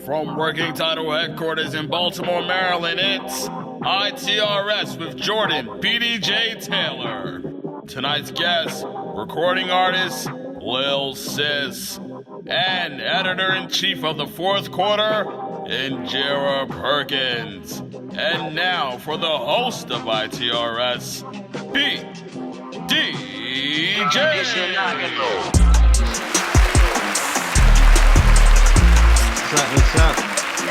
From Working Title Headquarters in Baltimore, Maryland, it's ITRS with Jordan BDJ Taylor. Tonight's guest, recording artist Lil Sis, and editor-in-chief of the fourth quarter, Njera Perkins. And now for the host of ITRS, BDJ. What's up?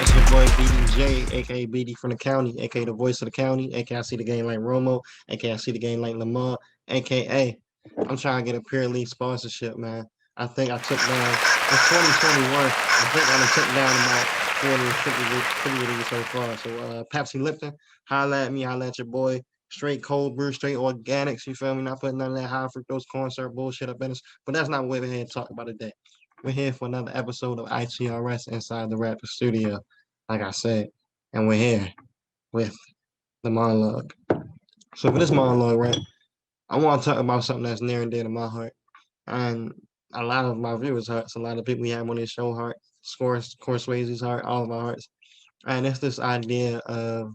It's your boy BDJ, aka BD from the county, aka the voice of the county, aka I see the game like Romo, aka I see the game like Lamar, aka I'm trying to get a Premier League sponsorship, man. I think I took down in 2021. I think I done took down about 40 or 50 leagues so far. So Pepsi Lipton, holla at me, holla at your boy. Straight cold brew, straight organics. You feel me? Not putting none of that high fructose corn syrup bullshit up in us. But that's not what we're here to talk about today. We're here for another episode of ITRS Inside the Rapper Studio, like I said, and we're here with the monologue. So for this monologue, right, I want to talk about something that's near and dear to my heart, and a lot of my viewers' hearts, a lot of people we have on this show heart, Scoreswayze's heart, all of our hearts, and it's this idea of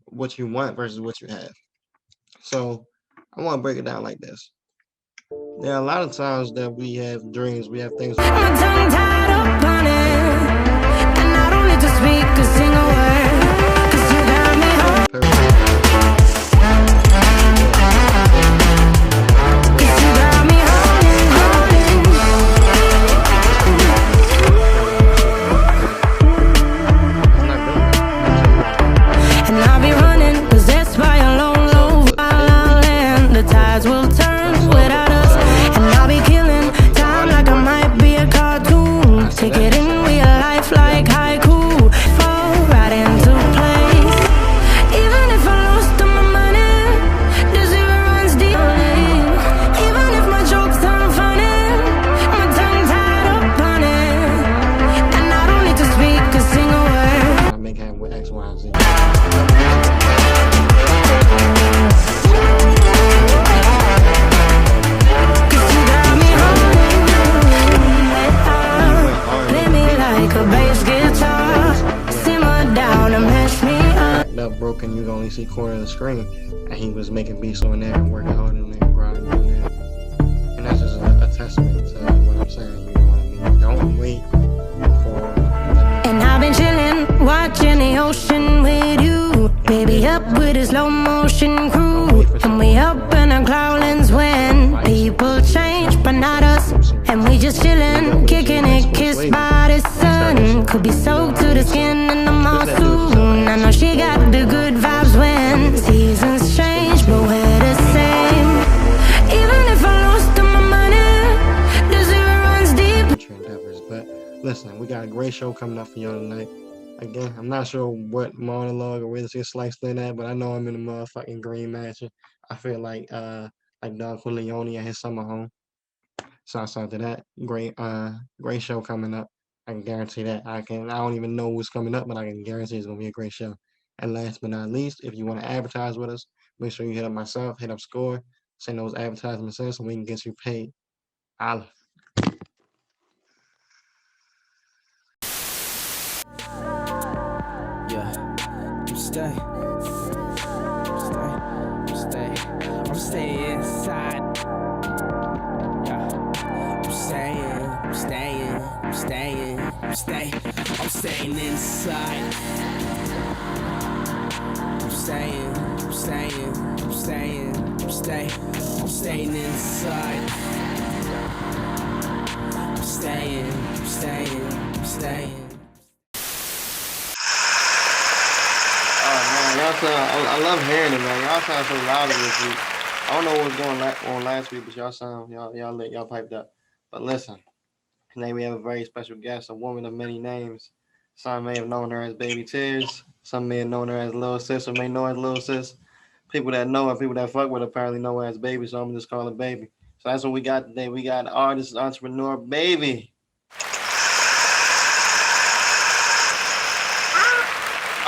what you want versus what you have. So I want to break it down like this. There are a lot of times that we have dreams, we have things. My tongue tied up on it, and I don't need to speak a single word, 'cause you got me home. 'Cause you got me holding. And I'll be running, 'cause that's by a lone, low land. The tides will turn without us. Take it in real life like haiku, fall right into place. Even if I lost all my money, the zero runs deep. Even if my jokes aren't funny, my tongue tied up on it, and I don't need to speak a single word. I make him with X, Y, and Z. Broken, you'd only see corner of the screen, and he was making beats on there and working hard on there, grinding on there, and that's just a testament to what I'm saying. You know what I mean? Don't wait for. And I've been chilling, watching the ocean with you, baby, up with a slow motion crew, and we up in our cloudlands when people change, but not us, and we just chilling, kicking it, kissed by the sun, could be soaked to the skin in the mall soon. I know she got the good vibes when seasons change, but we're the same. Even if I lost all my money, the zero runs deep. Endeavors, but listen, we got a great show coming up for y'all tonight. Again, I'm not sure what monologue or where this gets sliced in at, but I know I'm in the motherfucking Green Mansion. I feel like Don Corleone at his summer home. So outside of that, great show coming up. I can guarantee that. I don't even know what's coming up, but I can guarantee it's gonna be a great show. And last but not least, if you want to advertise with us, make sure you hit up myself, hit up Score, send those advertisements in so we can get you paid. Holla. I'm staying inside. I'm staying inside. I'm staying inside. I'm staying. I love hearing it, man. Y'all sound so loud this week. I don't know what was going on last week, but y'all piped up. But listen, today we have a very special guest, a woman of many names. Some may have known her as Baby Tears. Some may have known her as Lil Sis, or may know her as Lil Sis. People that know her, people that fuck with her, apparently know her as Baby, so I'm gonna just call her Baby. So that's what we got today. We got artist, entrepreneur, Baby.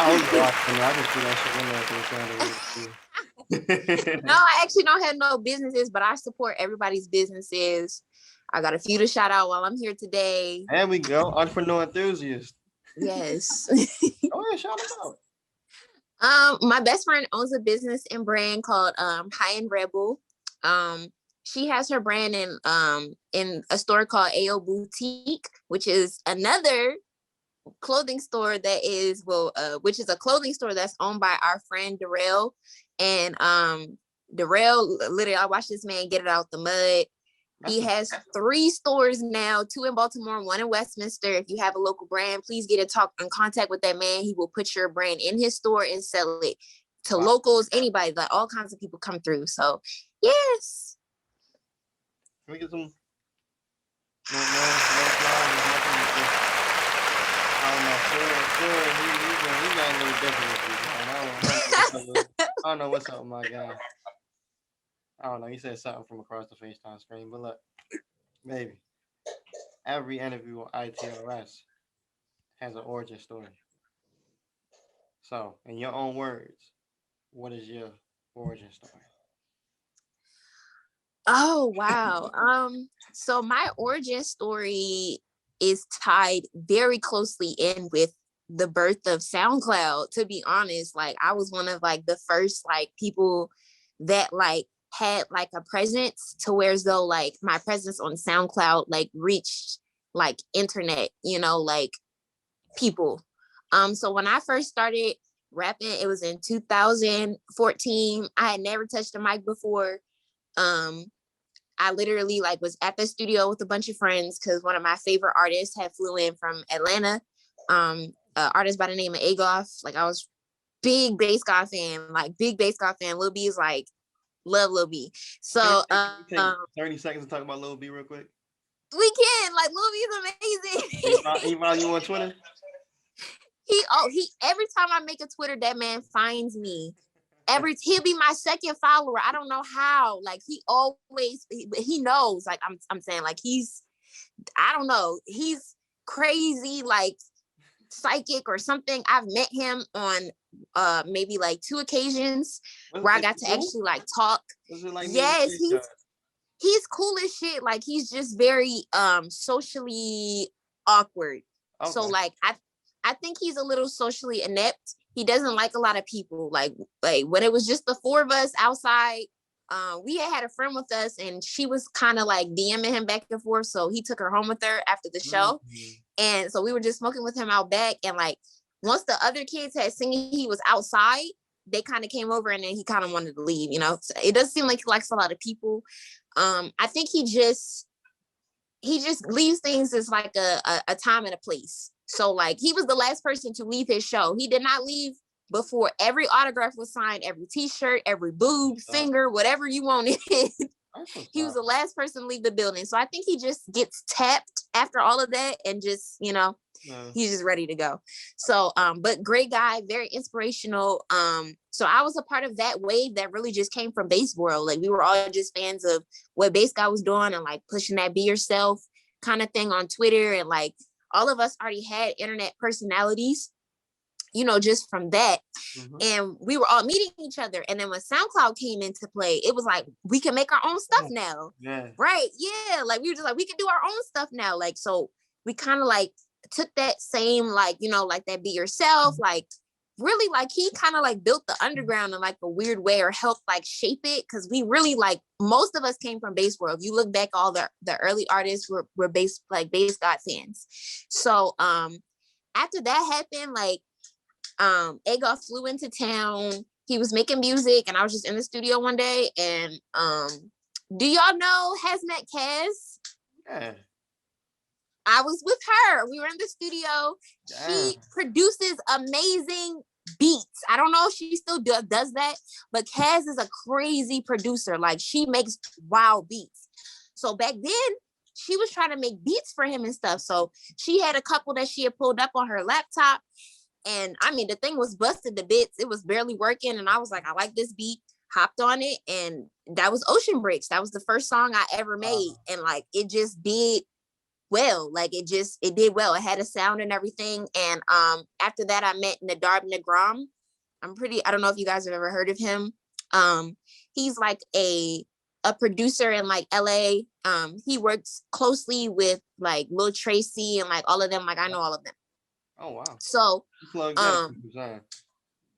I was watching. I just threw that shit in there. No, I actually don't have no businesses, but I support everybody's businesses. I got a few to shout out while I'm here today. There we go. Entrepreneur enthusiast. Yes. Oh yeah, shout them out. My best friend owns a business and brand called High End Rebel. She has her brand in a store called AO Boutique, which is another clothing store that is which is a clothing store that's owned by our friend Darrell. And Darrell, literally, I watched this man get it out the mud. He has 3 stores now, 2 in Baltimore, 1 in Westminster. If you have a local brand, please get in contact with that man. He will put your brand in his store and sell it to locals, anybody, like all kinds of people come through. So, yes. Can we get some? No, he got a little different. I don't know what's up, my guy. I don't know. He said something from across the FaceTime screen, but look, baby, every interview on ITRS has an origin story. So, in your own words, what is your origin story? Oh, wow. So my origin story is tied very closely in with the birth of SoundCloud. To be honest, like I was one of like the first like people that like had like a presence to where as though like my presence on SoundCloud like reached like internet, like people. So when I first started rapping, it was in 2014. I had never touched a mic before. I literally like was at the studio with a bunch of friends because one of my favorite artists had flew in from Atlanta. Artist by the name of Agoff. Like I was big bass god fan, Lil B is like love Lil B. So can we take 30 seconds to talk about Lil B real quick? We can. Like Lil B is amazing. He follow you on Twitter? He every time I make a Twitter, that man finds me. He'll be my second follower. I don't know how. Like he knows. Like I'm saying, like I don't know. He's crazy, like psychic or something. I've met him on maybe like 2 occasions where I got to actually like talk. Yes, he's cool as shit. Like he's just very socially awkward. Okay. So like I think he's a little socially inept. He doesn't like a lot of people. Like when it was just the 4 of us outside, we had a friend with us and she was kind of like DMing him back and forth. So he took her home with her after the show. Mm-hmm. And so we were just smoking with him out back. And like, once the other kids had seen he was outside, they kind of came over and then he kind of wanted to leave, So it does seem like he likes a lot of people. I think he just leaves things as like a time and a place. So like he was the last person to leave his show. He did not leave before every autograph was signed, every t-shirt, every boob, finger, whatever you wanted. He was the last person to leave the building. So I think he just gets tapped after all of that and just, he's just ready to go. So, but great guy, very inspirational. So I was a part of that wave that really just came from Bass World. Like we were all just fans of what Bass Guy was doing and like pushing that be yourself kind of thing on Twitter. And like all of us already had internet personalities, just from that. Mm-hmm. And we were all meeting each other. And then when SoundCloud came into play, it was like, we can make our own stuff now. Yeah. Right. Yeah. Like we were just like, we can do our own stuff now. Like, so we kind of like took that same, like, like that be yourself, like really like he kind of like built the underground in like a weird way or helped like shape it. Cause we really like, most of us came from Bass World. If you look back, all the early artists were Bass God fans. So after that happened, like Agoff flew into town. He was making music and I was just in the studio one day and do y'all know Hazmat Kaz? Yeah. I was with her. We were in the studio. Yeah. She produces amazing beats. I don't know if she still does that, but Kaz is a crazy producer. Like she makes wild beats. So back then she was trying to make beats for him and stuff. So she had a couple that she had pulled up on her laptop. And I mean, the thing was busted to bits. It was barely working. And I was like, I like this beat, hopped on it. And that was Ocean Bricks. That was the first song I ever made. And like, it just did well. Like it did well. It had a sound and everything. And after that, I met Nadarb Nagram. I don't know if you guys have ever heard of him. He's like a producer in like LA. He works closely with like Lil Tracy and like all of them. Like I know all of them. Oh wow. So, You plugged in. You saying.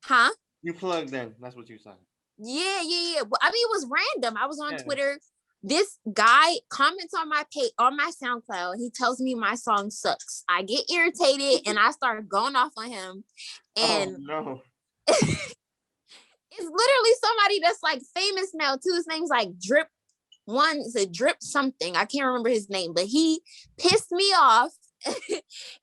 huh? You plugged in. That's what you saying. Yeah. Well, I mean, it was random. I was on Yeah. Twitter. This guy comments on my page, on my SoundCloud. He tells me my song sucks. I get irritated and I start going off on him. And no. it's literally somebody that's like famous now too. His name's like Drip. One is a Drip something. I can't remember his name, but he pissed me off.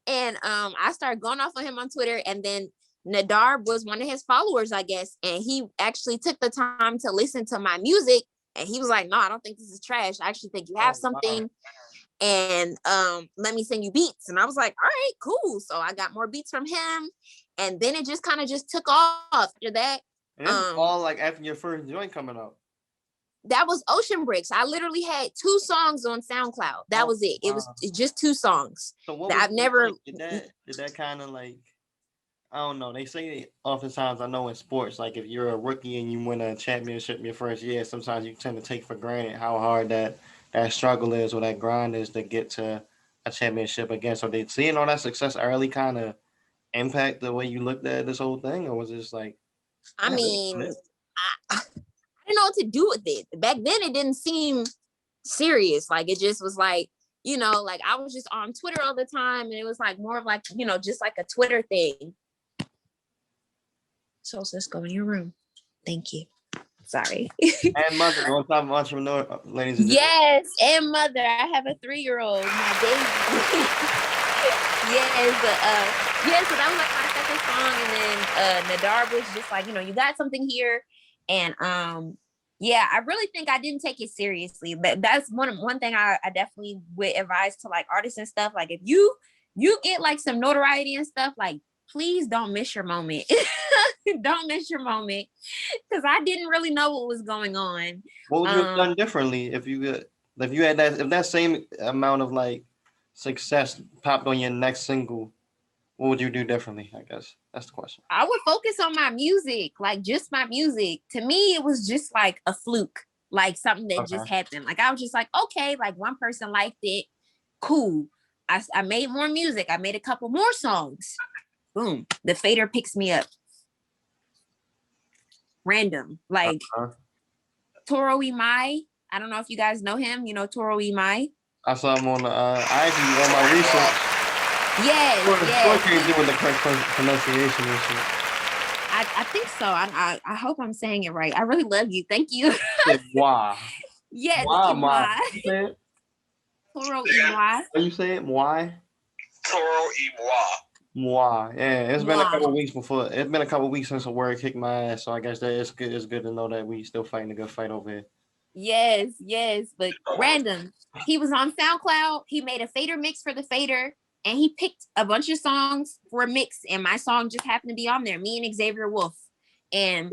And I started going off on him on Twitter. And then Nadar was one of his followers, I guess. And he actually took the time to listen to my music. And he was like, no, I don't think this is trash. I actually think you have something. Wow. And let me send you beats. And I was like, all right, cool. So I got more beats from him. And then it just kind of just took off after that. And this is all like after your first joint coming out. That was Ocean Bricks. I literally had 2 songs on SoundCloud. That was it. It was just 2 songs. So what I've never did that kind of like, I don't know. They say oftentimes, I know in sports, like if you're a rookie and you win a championship your first year, sometimes you tend to take for granted how hard that struggle is or that grind is to get to a championship again. So did seeing all that success early kind of impact the way you looked at this whole thing, or was it just like? I mean, I didn't know what to do with it. Back then, it didn't seem serious. Like it just was like, you know, like I was just on Twitter all the time, and it was like more of like, you know, just like a Twitter thing. So let's go in your room. Thank you. Sorry. And mother, on top of entrepreneur, ladies and gentlemen. Yes, and mother. I have a 3-year-old, my baby. So that was like my second song, and then Nadar was just like, you know, you got something here, and I really think I didn't take it seriously. But that's one thing I definitely would advise to like artists and stuff. Like if you get like some notoriety and stuff, like please don't miss your moment. Don't miss your moment, because I didn't really know what was going on. What would you have done differently if you had that same amount of like success popped on your next single? What would you do differently? I guess that's the question. I would focus on my music, like just my music. To me, it was just like a fluke, like something that just happened. Like I was just like, okay, like one person liked it, cool. I made more music. I made a couple more songs. Boom, the fader picks me up. Random, like Toro Imai. I don't know if you guys know him. You know Toro Imai. I saw him on I actually on my research. Yes. Can't do with the correct pronunciation and shit. I think so. I hope I'm saying it right. I really love you. Thank you. Why? Yes. Why? Toro Imai. Are you saying why? Toro Imai. Wow, yeah, it's been a couple weeks before. It's been a couple weeks since a word kicked my ass, so I guess that it's good. It's good to know that we still fighting a good fight over here. Yes, but random. He was on SoundCloud. He made a fader mix for the fader, and he picked a bunch of songs for a mix, and my song just happened to be on there. Me and Xavier Wolf, and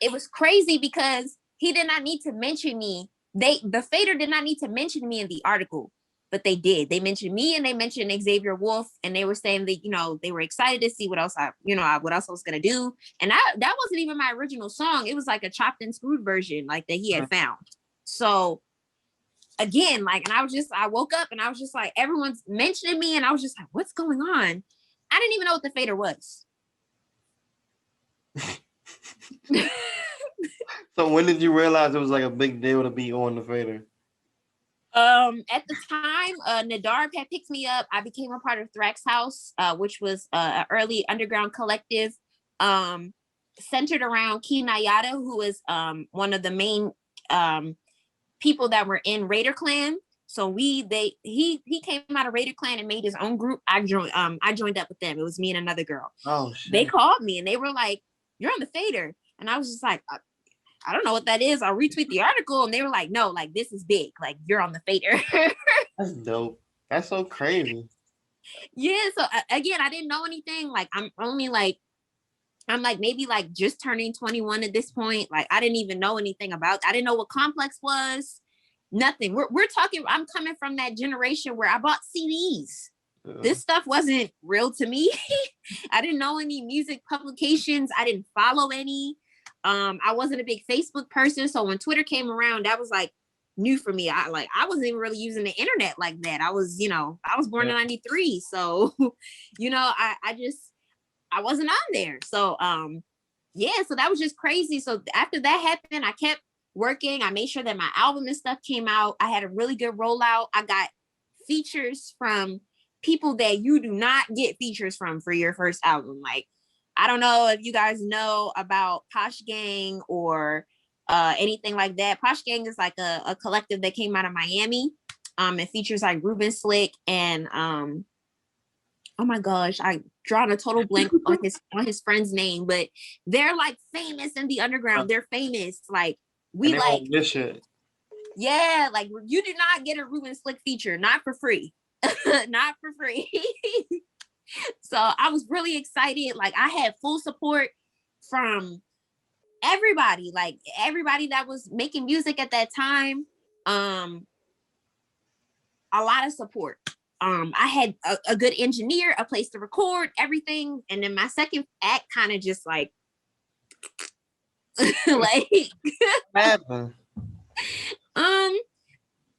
it was crazy because he did not need to mention me. The fader did not need to mention me in the article. But they did. They mentioned me and they mentioned Xavier Wolf, and they were saying that, you know, they were excited to see what else I was gonna do. And that wasn't even my original song. It was like a chopped and screwed version, like that he had found. So again, like, and I woke up and I was just like, everyone's mentioning me, and I was just like, what's going on? I didn't even know what the fader was. So when did you realize it was like a big deal to be on the fader? At the time, Nadar had picked me up. I became a part of Thrax House, which was an early underground collective, centered around Key Nayada, who is one of the main people that were in Raider Clan. So he came out of Raider Clan and made his own group. I joined up with them. It was me and another girl. Oh shit. They called me and they were like, "You're on the fader," and I was just like, I don't know what that is. I'll retweet the article. And they were like, no, like, this is big. Like, you're on the fader. That's dope. That's so crazy. Yeah. So again, I didn't know anything. Like, I'm maybe like just turning 21 at this point. Like, I didn't even know anything about, I didn't know what Complex was. Nothing. We're talking, I'm coming from that generation where I bought CDs. This stuff wasn't real to me. I didn't know any music publications. I didn't follow any. I wasn't a big Facebook person. So when Twitter came around, that was like new for me. I wasn't even really using the internet like that. I was born in 93. So, I wasn't on there. So, so that was just crazy. So after that happened, I kept working. I made sure that my album and stuff came out. I had a really good rollout. I got features from people that you do not get features from for your first album. Like, I don't know if you guys know about Posh Gang or anything like that. Posh Gang is like a collective that came out of Miami. It features like Ruben Slick and oh my gosh, I drawn a total blank on his friend's name, but they're like famous in the underground. They're famous. Like we like this shit. Yeah, like you do not get a Ruben Slick feature, not for free. Not for free. So I was really excited. Like I had full support from everybody, like everybody that was making music at that time. A lot of support. I had a good engineer, a place to record everything. And then my second act kind of just like, like,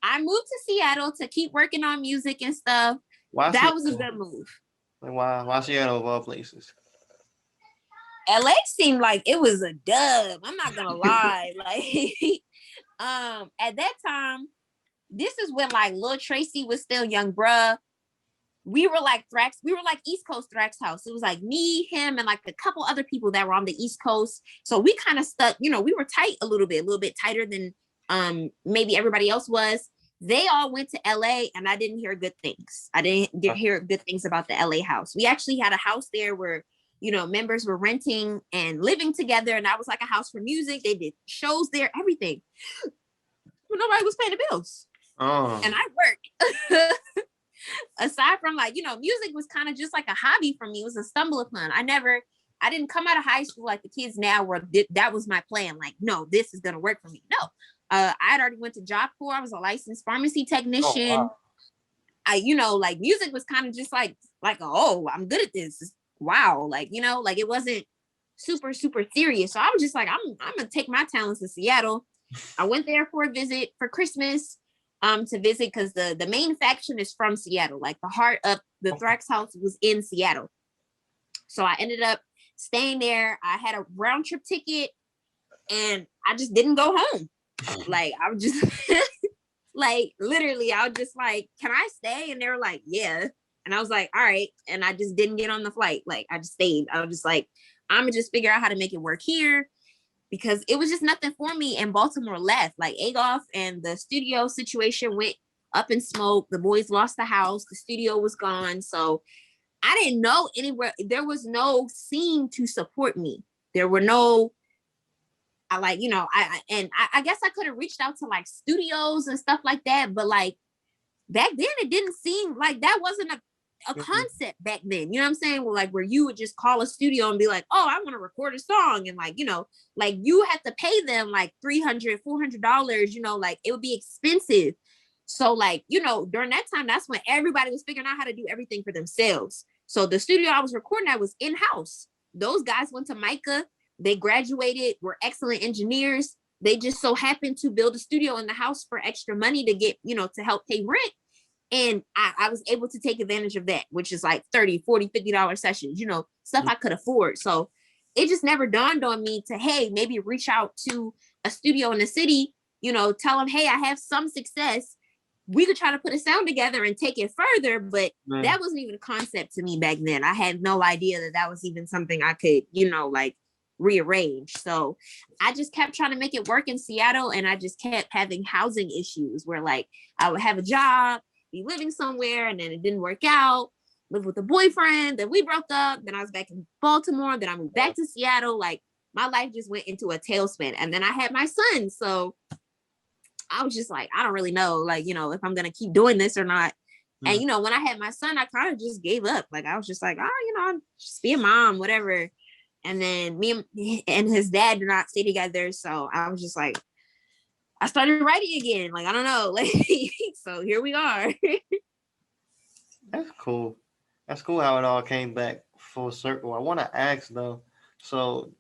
I moved to Seattle to keep working on music and stuff. That was a good move. Like why Seattle of all places? LA seemed like it was a dub. I'm not gonna lie. Like, at that time, this is when like Lil Tracy was still young, bruh. We were like East Coast Thrax House. It was like me, him, and like a couple other people that were on the East Coast. So we kind of stuck, we were tight a little bit tighter than maybe everybody else was. They all went to LA and I didn't hear good things. I didn't hear good things about the LA house. We actually had a house there where, members were renting and living together. And that was like a house for music. They did shows there, everything. But nobody was paying the bills. Oh. And I worked. Aside from like, music was kind of just like a hobby for me. It was a stumble upon. I didn't come out of high school like the kids now where that was my plan. Like, no, this is going to work for me. No. I had already went to Job Corps. I was a licensed pharmacy technician. Oh, wow. Like music was kind of just like, oh, I'm good at this. Wow. Like, like it wasn't super, super serious. So I was just like, I'm going to take my talents to Seattle. I went there for a visit for Christmas, to visit because the main faction is from Seattle. Like the heart of the Thrax house was in Seattle. So I ended up staying there. I had a round trip ticket and I just didn't go home. Like I was just like literally I was just like, can I stay? And they were like, yeah. And I was like, all right. And I just didn't get on the flight. Like I just stayed. I was just like, I'm gonna just figure out how to make it work here because it was just nothing for me. And Baltimore left. Like Agoff and the studio situation went up in smoke. The boys lost the house. The studio was gone. So I didn't know anywhere. There was no scene to support me. There were no I guess I could have reached out to like studios and stuff like that, but like back then it didn't seem like that wasn't a concept back then. You know what I'm saying? Well, like where you would just call a studio and be like, oh, I want to record a song. And like, like you had to pay them like $300, $400, like it would be expensive. So like, during that time, that's when everybody was figuring out how to do everything for themselves. So the studio I was recording at was in-house. Those guys went to Micah. They graduated, were excellent engineers. They just so happened to build a studio in the house for extra money to get, to help pay rent. And I was able to take advantage of that, which is like $30, $40, $50 sessions, stuff I could afford. So it just never dawned on me to, hey, maybe reach out to a studio in the city, tell them, hey, I have some success. We could try to put a sound together and take it further. But that wasn't even a concept to me back then. I had no idea that was even something I could, like rearrange. So I just kept trying to make it work in Seattle. And I just kept having housing issues where like I would have a job, be living somewhere, and then it didn't work out. Live with a boyfriend, then we broke up. Then I was back in Baltimore. Then I moved back to Seattle. Like my life just went into a tailspin. And then I had my son. So I was just like, I don't really know, like, if I'm going to keep doing this or not. And, when I had my son, I kind of just gave up. Like, I was just like, I'm just be a mom, whatever. And then me and his dad do not stay together. So I was just like, I started writing again. Like, I don't know. Like, so here we are. That's cool. That's cool how it all came back full circle. I want to ask though. So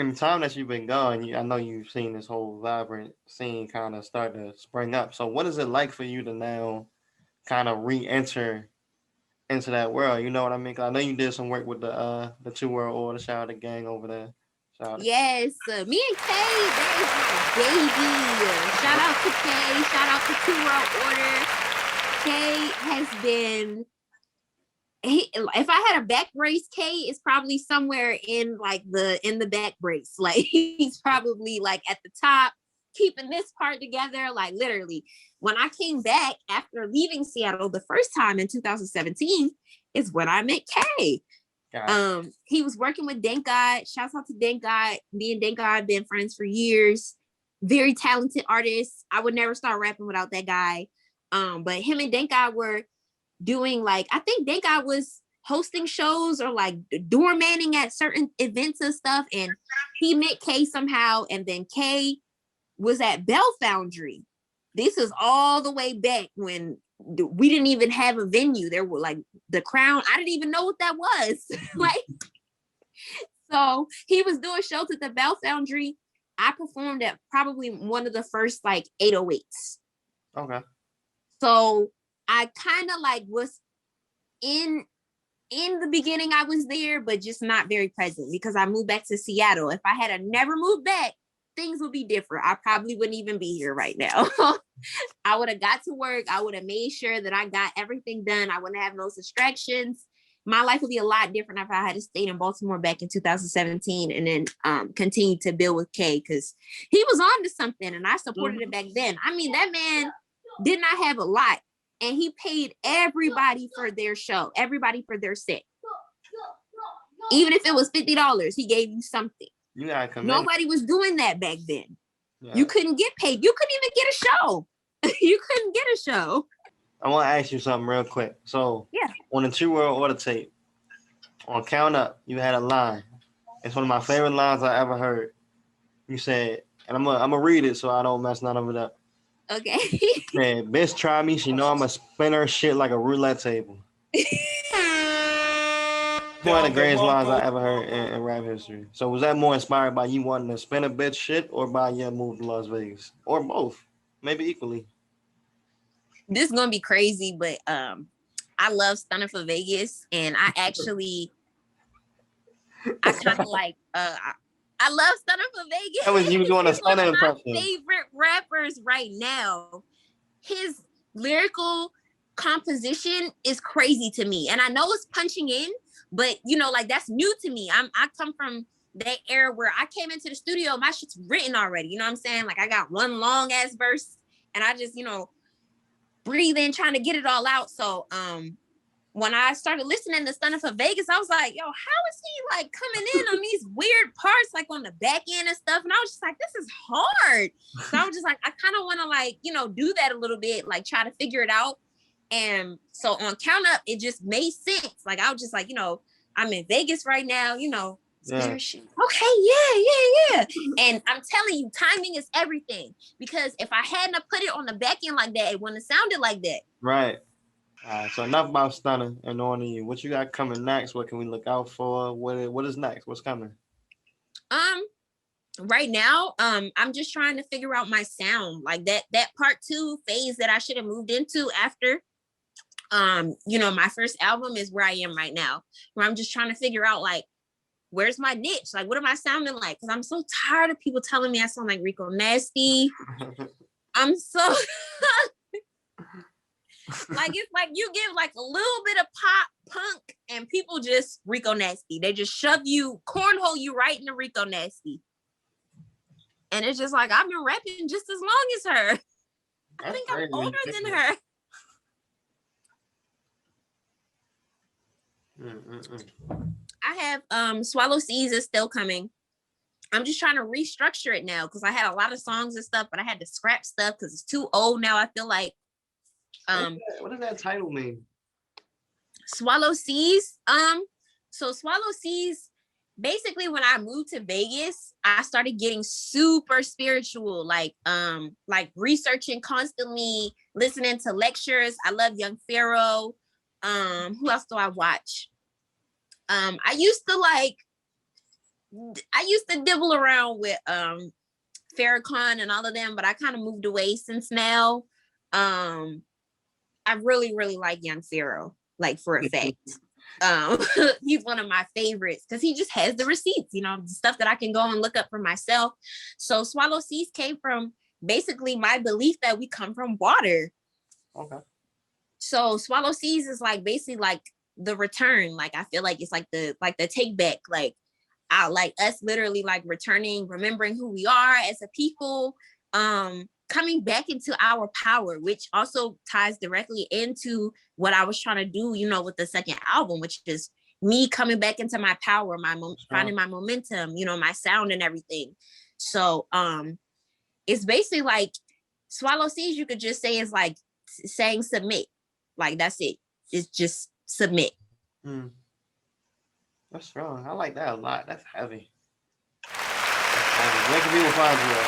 in the time that you've been gone, I know you've seen this whole vibrant scene kind of start to spring up. So what is it like for you to now kind of re-enter into that world? You know what I mean? 'Cause I know you did some work with the Two World Order. Shout out the gang over there. Shout out. Yes, me and Kay, that is my baby. Shout out to Kay. Shout out to Two World Order. Kay has been. If I had a back brace, Kay is probably somewhere in the back brace. Like he's probably like at the top, keeping this part together. Like literally, when I came back after leaving Seattle the first time in 2017, is when I met Kay. He was working with Thank God. Shouts out to Thank God. Me and Thank God have been friends for years. Very talented artist. I would never start rapping without that guy. But him and Thank God were doing I think Thank God was hosting shows or like doormanning at certain events and stuff. And he met Kay somehow. And then Kay was at Bell Foundry. This is all the way back when we didn't even have a venue. There were like the Crown. I didn't even know what that was. So he was doing shows at the Bell Foundry. I performed at probably one of the first 808s. Okay. So I kind of was in the beginning, I was there, but just not very present because I moved back to Seattle. If I had never moved back, things would be different. I probably wouldn't even be here right now. I would have got to work. I would have made sure that I got everything done. I wouldn't have no distractions. My life would be a lot different if I had stayed in Baltimore back in 2017 and then continued to build with Kay because he was on to something and I supported it back then. I mean, that man did not have a lot. And he paid everybody for their show, everybody for their set. Even if it was $50, he gave you something. You gotta come. Nobody was doing that back then. Yeah. You couldn't get paid. You couldn't even get a show. You couldn't get a show. I want to ask you something real quick. So, yeah, on the Two World Order tape, on Count Up, you had a line. It's one of my favorite lines I ever heard. You said, and I'm gonna read it so I don't mess none of it up. Okay. Man, bitch try me. She know I'ma spin her shit like a roulette table. One of the greatest lines I ever heard in rap history. So was that more inspired by you wanting to spin a bitch shit or by your move to Las Vegas? Or both? Maybe equally. This is gonna be crazy, but I love Stunning for Vegas, and I kind of I love Stunning for Vegas. That was you doing a Stunning impression. My favorite rappers right now. His lyrical composition is crazy to me, and I know it's punching in, but that's new to me. I come from that era where I came into the studio, my shit's written already. You know what I'm saying? I got one long ass verse, and I just breathe in, trying to get it all out. So when I started listening to Stunning for Vegas, I was like, yo, how is he coming in on these weird parts, on the back end and stuff? And I was just like, this is hard. So I was just like, I kind of want to do that a little bit, try to figure it out. And so on Count Up, it just made sense. I was just like, I'm in Vegas right now, Yeah. Okay, yeah. And I'm telling you, timing is everything. Because if I hadn't have put it on the back end like that, it wouldn't have sounded like that. Right. All right, so enough about Stunning and on to you. What you got coming next? What can we look out for? What is next? What's coming? Right now, I'm just trying to figure out my sound. That part 2 phase that I should have moved into after. My first album is where I am right now, where I'm just trying to figure out where's my niche? What am I sounding like? Because I'm so tired of people telling me I sound like Rico Nasty. I'm so it's you give a little bit of pop punk and people just Rico Nasty. They just cornhole you right into Rico Nasty. And it's just I've been rapping just as long as her. I think I'm older than her. I have Swallow Seas is still coming. I'm just trying to restructure it now because I had a lot of songs and stuff, but I had to scrap stuff because it's too old now. I feel like what does that title mean? Swallow Seas. So Swallow Seas, basically when I moved to Vegas, I started getting super spiritual, researching constantly, listening to lectures. I love Young Pharaoh. Who else do I watch? I used to I used to dibble around with Farrakhan and all of them, but I kind of moved away since now. I really, really like Young Pharaoh, like for a fact. He's one of my favorites because he just has the receipts, you know, stuff that I can go and look up for myself. So Swallow Seas came from basically my belief that we come from water. Okay. So Swallow Seas is like basically like the return. Like I feel like it's like the take back, like I like us literally like returning, remembering who we are as a people, coming back into our power, which also ties directly into what I was trying to do, you know, with the second album, which is me coming back into my power, finding my momentum, you know, my sound and everything. So it's basically like Swallow Seas, you could just say is like saying submit. Like that's it. It's just submit. That's strong. I like that a lot. That's heavy. Where can people find you at?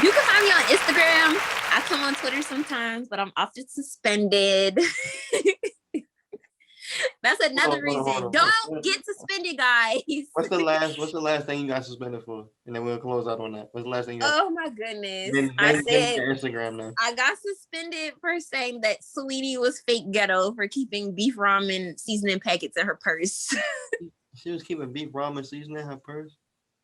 You can find me on Instagram. I come on Twitter sometimes, but I'm often suspended. That's another reason. Don't get suspended, guys. What's the last thing you got suspended for? And then we'll close out on that. What's the last thing you got? Oh my goodness. I said your Instagram now. I got suspended for saying that Sweetie was fake ghetto for keeping beef ramen seasoning packets in her purse. She was keeping beef ramen seasoning in her purse?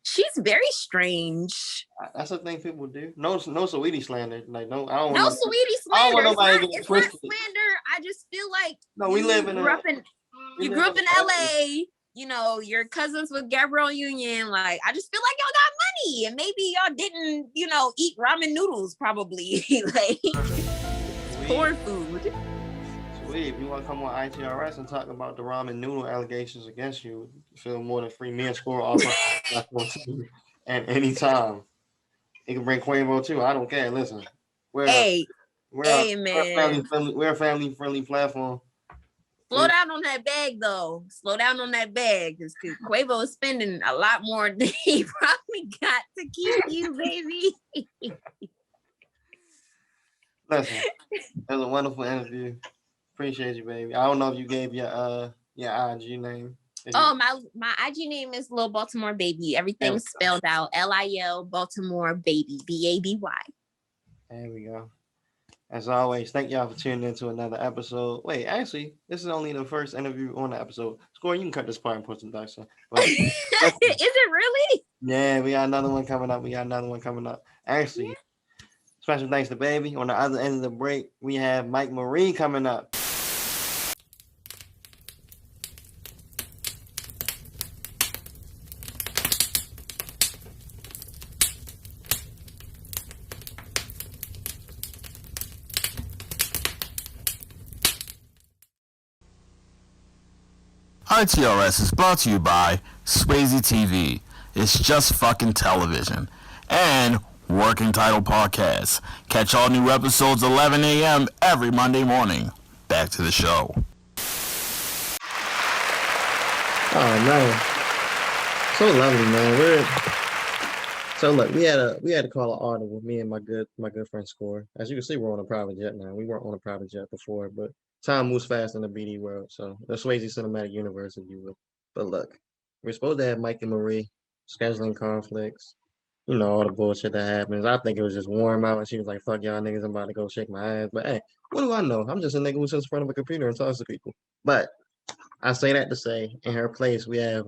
She's very strange. That's the thing people do. No Sweetie slander. Like no, I don't. No Sweetie slander. I don't want nobody it's not slander. I just feel like we live in you grew up in LA. You know, your cousins with Gabrielle Union. Like, I just feel like y'all got money, and maybe y'all didn't, you know, eat ramen noodles. Probably like poor food. Sweet. If you want to come on ITRS and talk about the ramen noodle allegations against you, feel more than free. Me and Score off at any time. You can bring Quavo too. I don't care. Listen, we're a family-friendly platform. Slow down on that bag, though. Slow down on that bag, because Quavo is spending a lot more than he probably got to keep you, baby. Listen, it was a wonderful interview. Appreciate you, baby. I don't know if you gave your IG name. My IG name is Lil Baltimore Baby. Everything's spelled out LIL Baltimore Baby, BABY. There we go. As always, thank y'all for tuning in to another episode. Wait, actually, this is only the first interview on the episode. Score, you can cut this part and put some dice on. Is it really? Yeah, we got another one coming up. Actually, special thanks to Baby. On the other end of the break, we have Mike Marie coming up. ITRS is brought to you by SwayzeTV. It's just fucking television. And Working Title Podcast. Catch all new episodes 11 a.m. every Monday morning. Back to the show. Oh man, so lovely, man. So look, we had to call an audible. Me and my good friend Score. As you can see, we're on a private jet now. We weren't on a private jet before, but time moves fast in the BD world. So the Swayze Cinematic Universe, if you will. But look, we're supposed to have Mike and Marie, scheduling conflicts, you know, all the bullshit that happens. I think it was just warm out, and she was like, "Fuck y'all niggas, I'm about to go shake my ass." But hey, what do I know? I'm just a nigga who sits in front of a computer and talks to people. But I say that to say, in her place, we have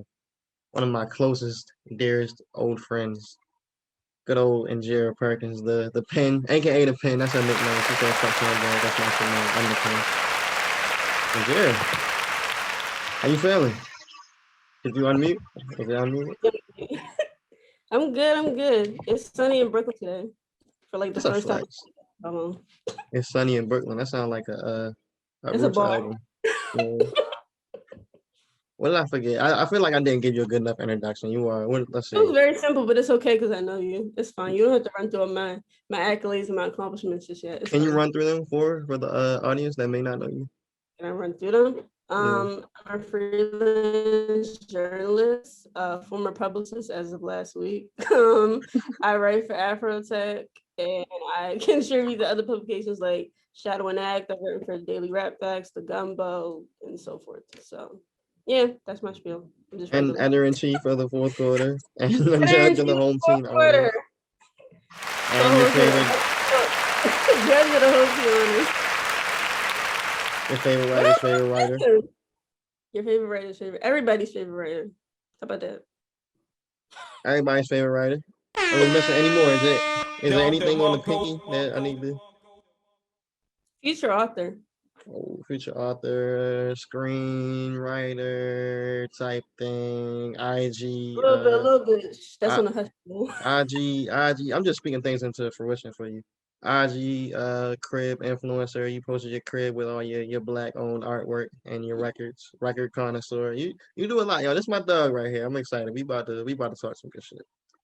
one of my closest, dearest old friends, good old Njera Perkins, the pen, aka the pen. That's her nickname. She said, "Fuck your dad." That's my name. I'm the pen. Njera, how you feeling? Did you unmute? Is it unmute? I'm good. It's sunny in Brooklyn today for like the first time. It's sunny in Brooklyn. That sounds like a it's a bar. album. Yeah. What did I forget? I feel like I didn't give you a good enough introduction. You are. Let's see. It was very simple, but it's okay because I know you. It's fine. You don't have to run through my accolades and my accomplishments just yet. Can you run through them for the audience that may not know you? Can I run through them? I'm a freelance journalist, former publicist as of last week. I write for Afrotech, and I contribute to other publications like Shadow and Act. I've written for Daily Rap Facts, The Gumbo, and so forth. So, Yeah, that's my spiel. I'm just And regular. editor-in-chief of the fourth quarter, and the Editor-in-chief judge of the home fourth team quarter. honors, and your favorite Judge of the home team writer's favorite writer. honors. Your favorite writer's favorite. Everybody's favorite writer. How about that? Everybody's favorite writer. Are we missing any more? Is there anything on the pinky that I need to? Future author. Oh, future author, screenwriter type thing, IG, A little bit. That's I- on the hush. IG. I'm just speaking things into fruition for you. IG, crib influencer. You posted your crib with all your black owned artwork and your record connoisseur. You do a lot, yo. This is my dog right here. I'm excited. We about to talk some good shit.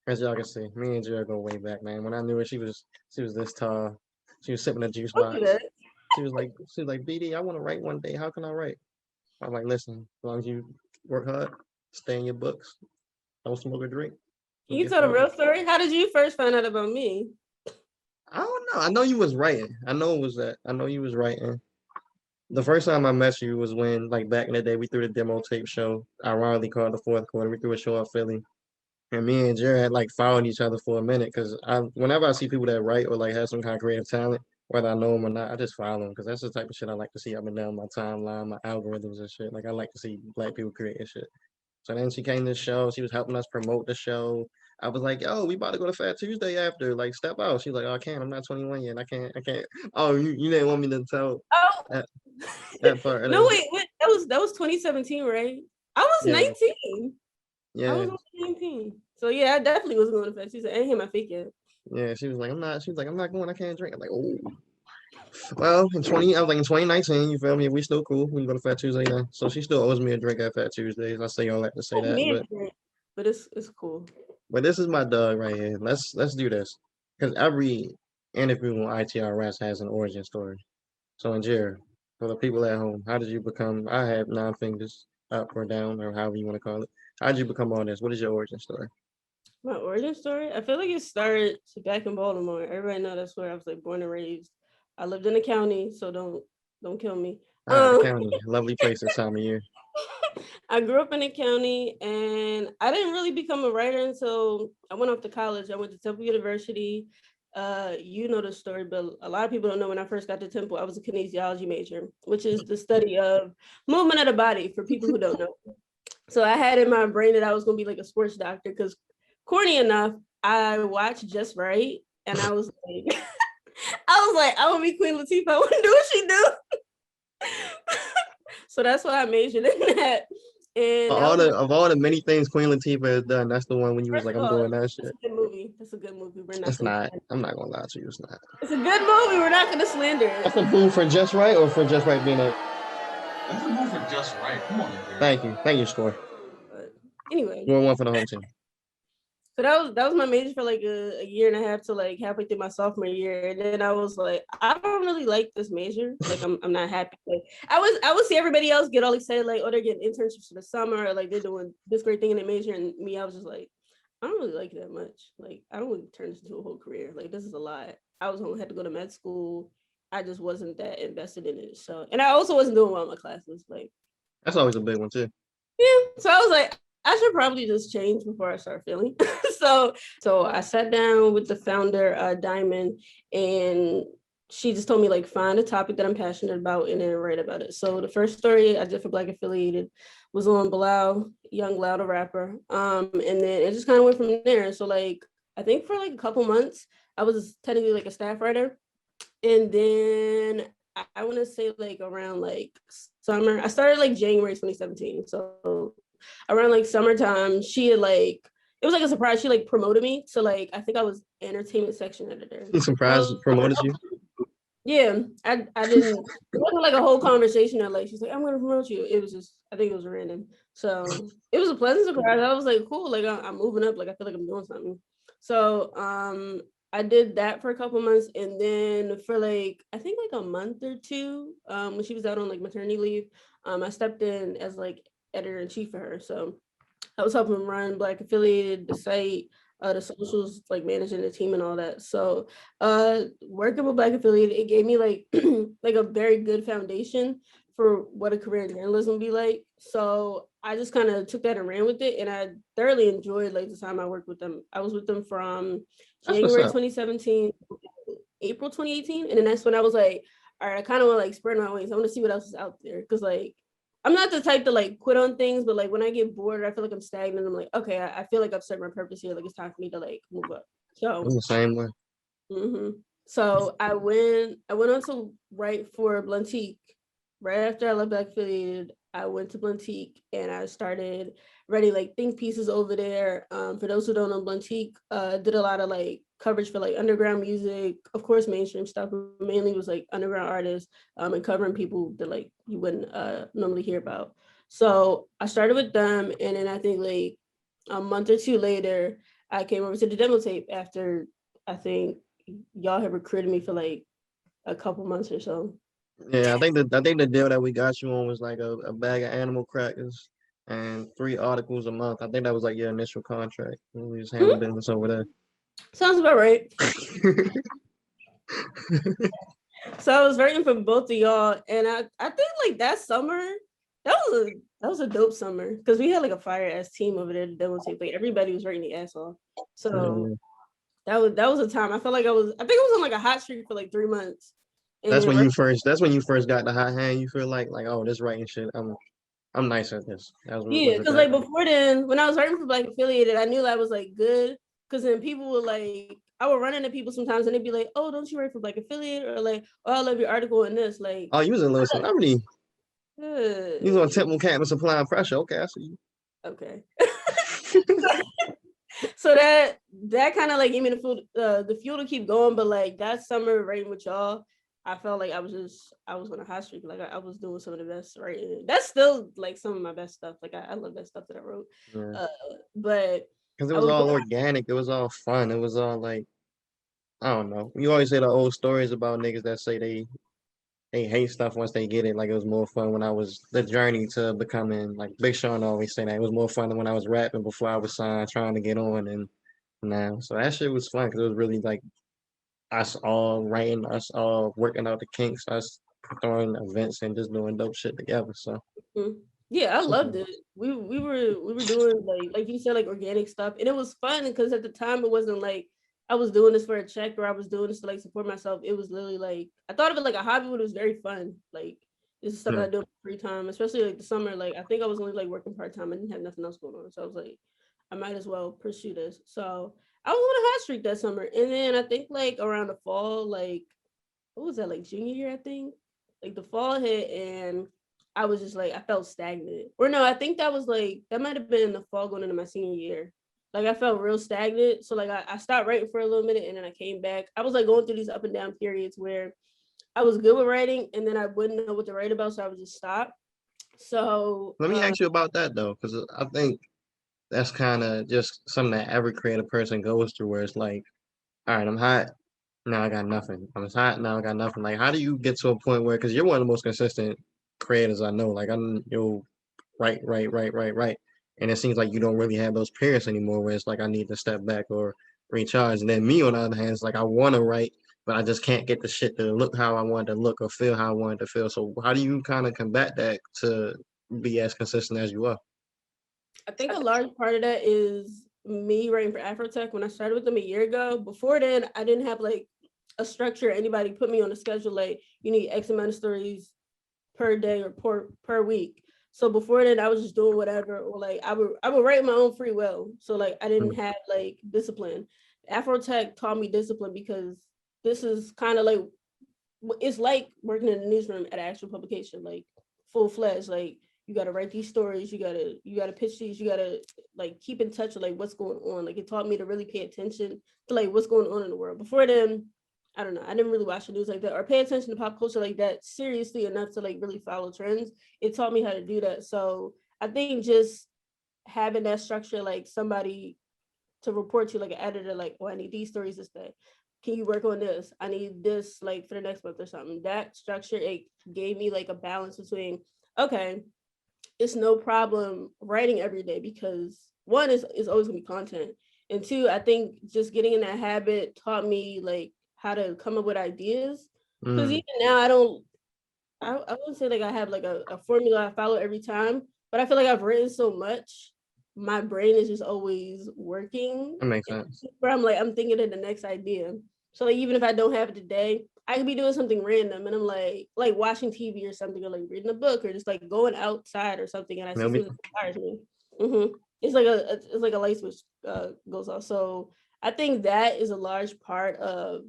As y'all can see, me and Njera go way back, man. When I knew her, she was this tall. She was sipping a juice Don't do box. that. She was like, BD, I want to write one day. How can I write? I'm like, listen, as long as you work hard, stay in your books, don't smoke or drink. Can you tell the real story? How did you first find out about me? I don't know. I know you was writing. I know it was that. I know you was writing. The first time I met you was when, like, back in the day, we threw the demo tape show, ironically called the fourth quarter. We threw a show at Philly. And me and Jared had like followed each other for a minute because whenever I see people that write or like have some kind of creative talent, whether I know them or not, I just follow them because that's the type of shit I like to see up and down my timeline, my algorithms and shit. Like I like to see black people create shit. So then she came to the show. She was helping us promote the show. I was like, "Yo, we about to go to Fat Tuesday after. Like, step out." She's like, "Oh, I can't. I'm not 21 yet. I can't. I can't." Oh, you didn't want me to tell Oh, that part. Of no, that. wait, that was 2017, right? I was Yeah, 19. I yeah, was only 19. So yeah, I definitely was going to Fat Tuesday. I didn't hit my fake yet. yeah. She was like, "I'm not." She was like, "I'm not going. I can't drink." I'm like, "Oh." Well, I was like in 2019, you feel me? We still cool. We can go to Fat Tuesday now. So she still owes me a drink at Fat Tuesdays. I say all that to say that, Me and drink, but it's cool. but this is my dog right here. Let's do this because every interview on ITRS has an origin story. So, Njera, for the people at home, how did you become? I have 9 fingers up or down or however you want to call it. How did you become on this? What is your origin story? My origin story? I feel like it started back in Baltimore. Everybody know that's where I was like born and raised. I lived in the county, so don't kill me. The county, lovely place this time of year. I grew up in the county and I didn't really become a writer until I went off to college. I went to Temple University. You know the story, but a lot of people don't know when I first got to Temple, I was a kinesiology major, which is the study of movement of the body for people who don't know. So I had in my brain that I was going to be like a sports doctor because corny enough, I watched Just Right and I was like, I want to be Queen Latifah. I want to do what she do. So that's why I majored in that. And of all the many things Queen Latifah has done, that's the one when you was like, I'm doing that shit. That's a good movie. That's a good movie. We're not. It's not. I'm not gonna lie to you. It's not. It's a good movie. We're not gonna slander it. That's a boom for Just Right or for Just Right being a. That's a move for Just Right. Come on, Njera. Thank you, Score. But anyway, 1-1 for the home team. so that was my major for like a year and a half to like halfway through my sophomore year, and then I was like, I don't really like this major. Like I'm not happy. Like I would see everybody else get all excited, like, oh, they're getting internships for the summer, or like they're doing this great thing in the major, and me, I was just like, I don't really like it that much. Like I don't want to turn this into a whole career. Like this is a lot. I was only had to go to med school. I just wasn't that invested in it. So, and I also wasn't doing well in my classes. Like That's always a big one too. yeah. So I was like, I should probably just change before I start feeling. so I sat down with the founder, Diamond, and she just told me like find a topic that I'm passionate about and then write about it. So the first story I did for Black Affiliated was on Bilal, Young Loud, a rapper. And then it just kind of went from there. So like I think for like a couple months, I was technically like a staff writer. And then I want to say like around like summer, I started like January 2017. So around like summertime, she had like, it was like a surprise. She like promoted me to like, I think I was entertainment section editor. Surprise promoted you? Yeah, I didn't, it wasn't like a whole conversation that like, she's like, I'm going to promote you. It was just, I think it was random. So it was a pleasant surprise. I was like, cool, like I'm moving up. Like, I feel like I'm doing something. So I did that for a couple months. And then for like, I think like a month or two, when she was out on like maternity leave, I stepped in as like editor-in-chief for her. So I was helping run Black Affiliated, the site, the socials, like managing the team and all that. So working with Black Affiliated, it gave me like like a very good foundation for what a career in journalism would be like. So I just kind of took that and ran with it, and I thoroughly enjoyed like the time I worked with them. I was with them from That's what's January up. 2017, April 2018, and then that's when I was like, all right, I kind of want to like spread my wings. I want to see what else is out there, because like I'm not the type to like quit on things, but like when I get bored, I feel like I'm stagnant. I'm like, okay, I feel like I've set my purpose here. Like it's time for me to like move up. So I'm the same way. So I went on to write for Blantique. Right after I left Black Affiliated, I went to Blantique and I started writing like think pieces over there. For those who don't know, Blantique did a lot of like coverage for like underground music, of course mainstream stuff, but mainly was like underground artists and covering people that like you wouldn't normally hear about. So I started with them, and then I think like a month or two later, I came over to the demo tape after I think y'all had recruited me for like a couple months or so. Yeah, I think the deal that we got you on was like a bag of animal crackers and 3 articles a month. I think that was like your initial contract. We just handle business over there. Sounds about right. So I was writing for both of y'all, and I think like that summer, that was a dope summer because we had like a fire ass team over there. That was like everybody was writing the ass off. So that was a time I felt like I think I was on like a hot streak for like 3 months. And That's then when you first got the hot hand. You feel like oh, this writing shit. I'm nice at this. Yeah, because like before then, when I was writing for Black Affiliated, I knew that I was like good. Because then people would like, I would run into people sometimes and they'd be like, "Oh, don't you write for Black Affiliated?" Or like, "Oh, I love your article in this." Like, Oh, you was a little celebrity. You was on uh, Temple Campus applying pressure. Okay, I see you. okay. So that kind of like gave me the fuel to keep going. But like that summer writing with y'all, I felt like I was on a hot streak. Like I was doing some of the best writing. That's still like some of my best stuff. Like I love that stuff that I wrote. Yeah. But Because it I was was all going, organic. It was all fun. It was all like, I don't know. You always say the old stories about niggas that say they hate stuff once they get it. Like it was more fun when I was the journey to becoming like Big Sean always say that it was more fun than when I was rapping before I was signed trying to get on and now. So that shit was fun because it was really like us all writing, us all working out the kinks, us throwing events and just doing dope shit together. So yeah, I loved it. We were doing like you said, like organic stuff, and it was fun because at the time it wasn't like I was doing this for a check or I was doing this to like support myself. It was literally like I thought of it like a hobby, but it was very fun. Like this is stuff yeah. I do in free time, especially like the summer. Like I think I was only like working part time. I didn't have nothing else going on, so I was like, I might as well pursue this. So I was on a hot streak that summer, and then I think like around the fall, like what was that, like junior year? I think like the fall hit, and I was just like I felt stagnant. Or no, I think that was like that might have been in the fall going into my senior year. Like I felt real stagnant. So like I stopped writing for a little minute and then I came back. I was like going through these up and down periods where I was good with writing and then I wouldn't know what to write about, so I would just stop. So Let me ask you about that though, because I think that's kind of just something that every creative person goes through, where it's like, all right, I'm hot. Now I got nothing. I'm hot. Now I got nothing. Like, how do you get to a point where, because you're one of the most consistent creators I know, like, you'll write. And it seems like you don't really have those periods anymore where it's like, I need to step back or recharge. And then me, on the other hand, it's like, I want to write, but I just can't get the shit to look how I want it to look or feel how I want it to feel. So, how do you kind of combat that to be as consistent as you are? I think a large part of that is me writing for Afrotech. When I started with them a year ago, before then, I didn't have like a structure. Anybody put me on a schedule like you need X amount of stories per day or per week. So before that, I was just doing whatever, or like I would write my own free will. So like I didn't have like discipline. Afrotech taught me discipline because this is kind of like it's like working in the newsroom at an actual publication, like full fledged. Like you got to write these stories, you gotta pitch these, you gotta like keep in touch with like what's going on. Like it taught me to really pay attention to like what's going on in the world. Before then, I don't know, I didn't really watch the news like that or pay attention to pop culture like that seriously enough to like really follow trends. It taught me how to do that. So I think just having that structure, like somebody to report to, like an editor, like, oh, I need these stories this day. Can you work on this? I need this like for the next month or something. That structure, it gave me like a balance between, okay, it's no problem writing every day because one is always gonna be content. And two, I think just getting in that habit taught me like how to come up with ideas. Because even now I wouldn't say like I have like a formula I follow every time, but I feel like I've written so much, my brain is just always working. That makes sense. Where I'm thinking of the next idea. So like even if I don't have it today, I could be doing something random and I'm like watching TV or something, or like reading a book, or just like going outside or something, and I see something that inspires me. It's like a light switch goes off. So I think that is a large part of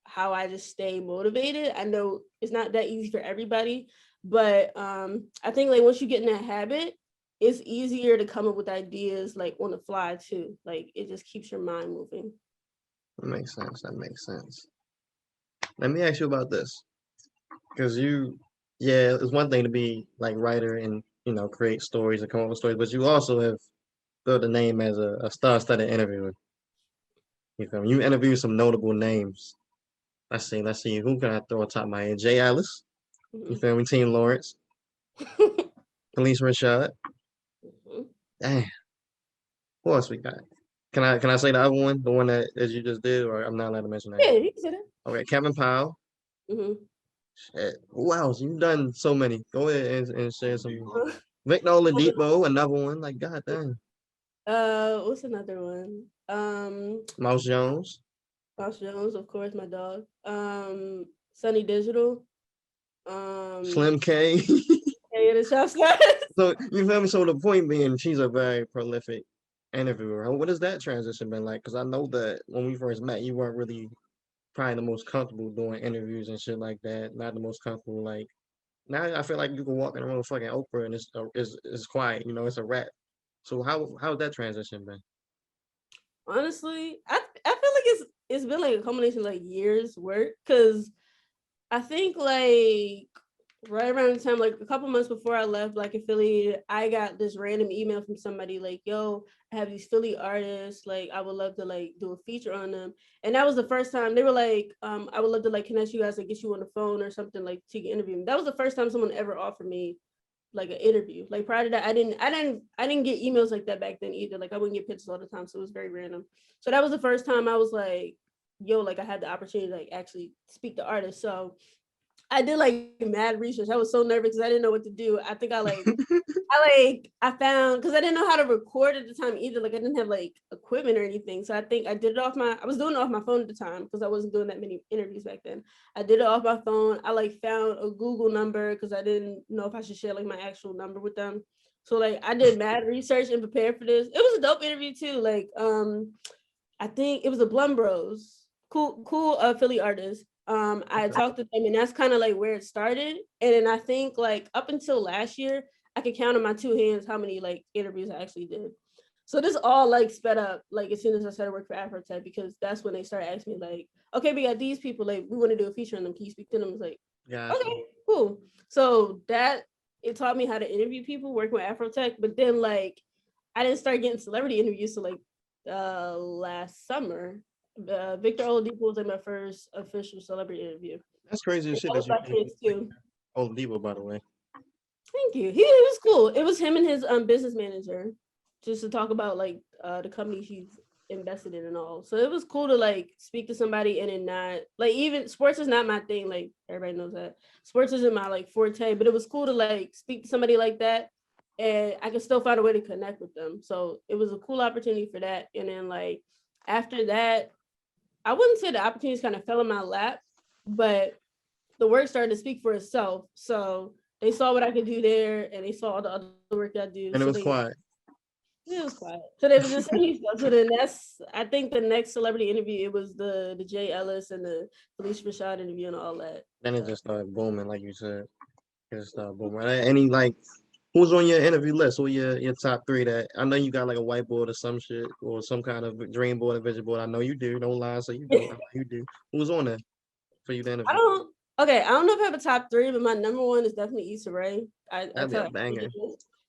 how I just stay motivated. I know it's not that easy for everybody, but I think like once you get in that habit, it's easier to come up with ideas like on the fly too. Like it just keeps your mind moving. That makes sense. That makes sense. Let me ask you about this, because it's one thing to be like writer and create stories and come up with stories, but you also have built a name as a star-studded interviewer. You feel me? You interview some notable names. Let's see. Who can I throw on top of my head? Jay Ellis. You feel me? Team Lawrence. Police Rashad. Damn. Who else we got? Can I say the other one? The one that you just did, or I'm not allowed to mention that? Yeah, you can say that. Okay, Kevin Powell. Shit. Who else? You've done so many. Go ahead and share some. Victor Oladipo, another one. Like, god damn. What's another one? Mouse Jones. Mouse Jones, of course, my dog. Sunny Digital. Slim K. Yeah, the shop. So you feel me? So the point being, she's a very prolific interviewer. What has that transition been like? Because I know that when we first met, you weren't really probably the most comfortable doing interviews and shit like that. Not the most comfortable. Like now, I feel like you can walk in a room with fucking Oprah and it's quiet. It's a rap. So how's that transition been? Honestly, I feel like it's been like a combination of like years work, because I think like right around the time, like a couple months before I left Black Affiliated, I got this random email from somebody like, yo, I have these Philly artists, like I would love to like do a feature on them. And that was the first time they were like, I would love to like connect you guys, like get you on the phone or something, like to interview me. That was the first time someone ever offered me like an interview. Like prior to that, I didn't get emails like that back then either. Like I wouldn't get pitches all the time, so it was very random. So that was the first time I was like, yo, like I had the opportunity to like actually speak to artists. So I did like mad research. I was so nervous because I didn't know what to do. I think I found, because I didn't know how to record at the time either. Like I didn't have like equipment or anything. So I think I did it I was doing it off my phone at the time because I wasn't doing that many interviews back then. I did it off my phone. I like found a Google number because I didn't know if I should share like my actual number with them. So like I did mad research and prepared for this. It was a dope interview too. Like I think it was the Blum Bros. Cool Philly artists. I talked to them, and that's kind of like where it started. And then I think like up until last year, I could count on my two hands how many like interviews I actually did. So this all like sped up like as soon as I started working for Afrotech, because that's when they started asking me like, okay, we got these people, like we want to do a feature on them. Can you speak to them? I was like, okay, cool. So that it taught me how to interview people working with Afrotech. But then like I didn't start getting celebrity interviews till like last summer. Victor Oladipo was like my first official celebrity interview. That's crazy as shit. That was my kids too. Oladipo, by the way. Thank you. He was cool. It was him and his business manager, just to talk about like the company he's invested in and all. So it was cool to like speak to somebody and then not like, even sports is not my thing. Like everybody knows that sports isn't my like forte, but it was cool to like speak to somebody like that, and I could still find a way to connect with them. So it was a cool opportunity for that. And then like after that, I wouldn't say the opportunities kind of fell in my lap, but the work started to speak for itself. So they saw what I could do there, and they saw all the other work I do. And it was quiet. It was quiet. So they was just saying stuff. So then I think the next celebrity interview, it was the Jay Ellis and the Felicia Rashad interview and all that. Then it just started booming, like you said. It just started booming. Any like, who's on your interview list? Who your top three that I know you got like a whiteboard or some shit or some kind of dream board or vision board? I know you do. Don't lie, so you do. I know you do. Who's on there for you to interview? I don't know if I have a top three, but my number one is definitely Issa Rae. That'd be a banger.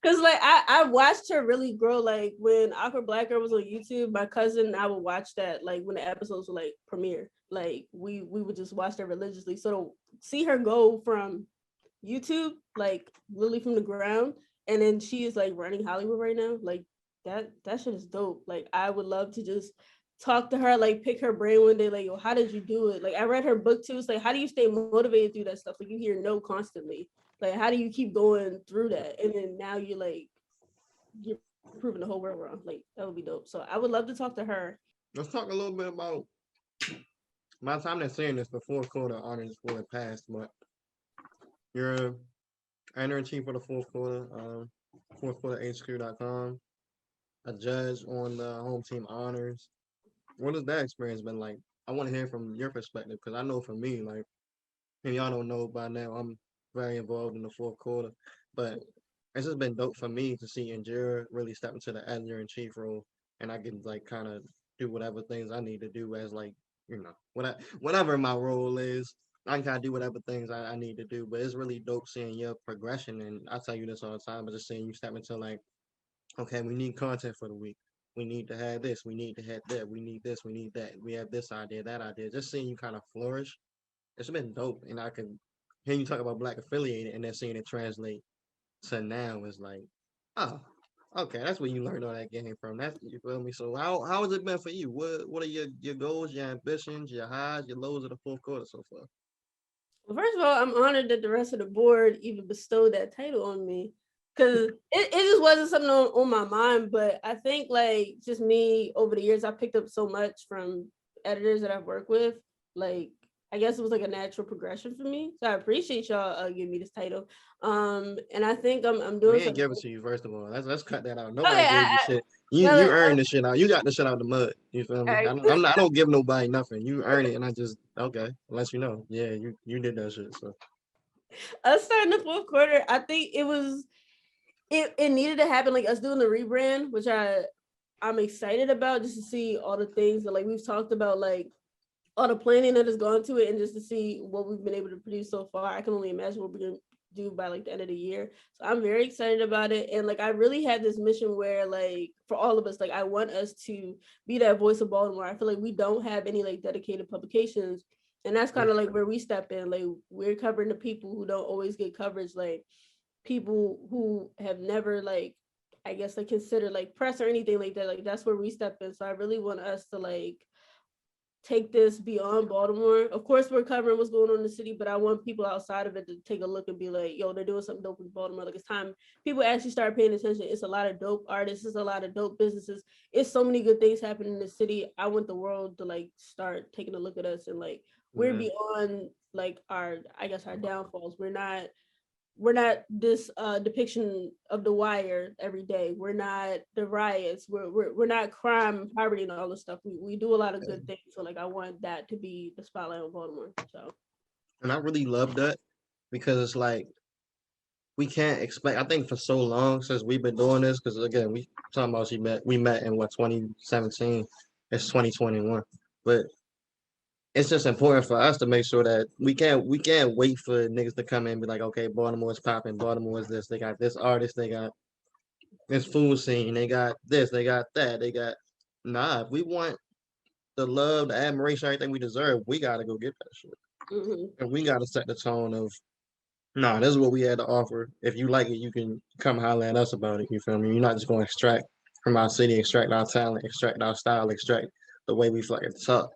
Because like I watched her really grow. Like when Awkward Black Girl was on YouTube, my cousin and I would watch that like when the episodes would like premiere. Like we would just watch that religiously. So to see her go from YouTube, like literally from the ground, and then she is like running Hollywood right now, like that shit is dope. Like I would love to just talk to her, like pick her brain one day, like, yo, how did you do it? Like I read her book too. It's like, how do you stay motivated through that stuff? Like you hear no constantly. Like how do you keep going through that? And then now you're like you're proving the whole world wrong. Like that would be dope. So I would love to talk to her. Let's talk a little bit about. By the time they're saying this, the fourth quarter honors will have passed, but you're editor-in-chief for the fourth quarter, fourthquarterhq.com, a judge on the home team honors. What has that experience been like? I want to hear from your perspective because I know for me, like, and y'all don't know by now, I'm very involved in the fourth quarter, but it's just been dope for me to see Njera really step into the editor-in-chief role, and I can like kind of do whatever things I need to do as like whatever my role is. I can kind of do whatever things I need to do, but it's really dope seeing your progression. And I tell you this all the time, but just seeing you step into like, okay, we need content for the week. We need to have this. We need to have that. We need this. We need that. We have this idea, that idea. Just seeing you kind of flourish, it's been dope. And I can hear you talk about Black affiliated and then seeing it translate to now is like, oh, okay, that's where you learned all that game from. That's you feel me. So how has it been for you? What are your goals, your ambitions, your highs, your lows of the fourth quarter so far? Well, first of all, I'm honored that the rest of the board even bestowed that title on me because it just wasn't something on my mind. But I think like just me over the years, I picked up so much from editors that I've worked with. Like I guess it was like a natural progression for me. So I appreciate y'all giving me this title. And I think I'm doing. We ain't give it to you first of all. Let's cut that out. Nobody Okay, gave you shit. You earned the shit out. You got the shit out the mud. You feel me? Right. I don't give nobody nothing. You earn it, and I just okay. Let you know. Yeah, you did that shit. So Us starting the fourth quarter, I think it needed to happen. Like us doing the rebrand, which I'm excited about, just to see all the things that like we've talked about, like all the planning that has gone to it, and just to see what we've been able to produce so far. I can only imagine what we're gonna do by like the end of the year. So I'm very excited about it. And like I really had this mission where like for all of us, like I want us to be that voice of Baltimore. I feel like we don't have any like dedicated publications. And that's kind of like where we step in. Like we're covering the people who don't always get coverage, like people who have never like I guess like considered like press or anything like that. Like that's where we step in. So I really want us to like take this beyond Baltimore. Of course, we're covering what's going on in the city, but I want people outside of it to take a look and be like, yo, they're doing something dope in Baltimore. Like it's time people actually start paying attention. It's a lot of dope artists. It's a lot of dope businesses. It's so many good things happening in the city. I want the world to like start taking a look at us and like we're beyond like our downfalls. We're not this depiction of The Wire every day. We're not the riots. We're not crime, poverty, and all this stuff. We do a lot of good things. So like I want that to be the spotlight on Baltimore. So, and I really love that because it's like we can't expect. I think for so long since we've been doing this, because again we talking about we met in what 2017. It's 2021, but it's just important for us to make sure that we can't wait for niggas to come in and be like, okay, Baltimore's popping, Baltimore is this, they got this artist, they got this food scene, they got this, they got that, they got if we want the love, the admiration, everything we deserve, we gotta go get that shit. And we gotta set the tone of this is what we had to offer. If you like it, you can come holler at us about it. You feel me? You're not just gonna extract from our city, extract our talent, extract our style, extract the way we feel like it's up,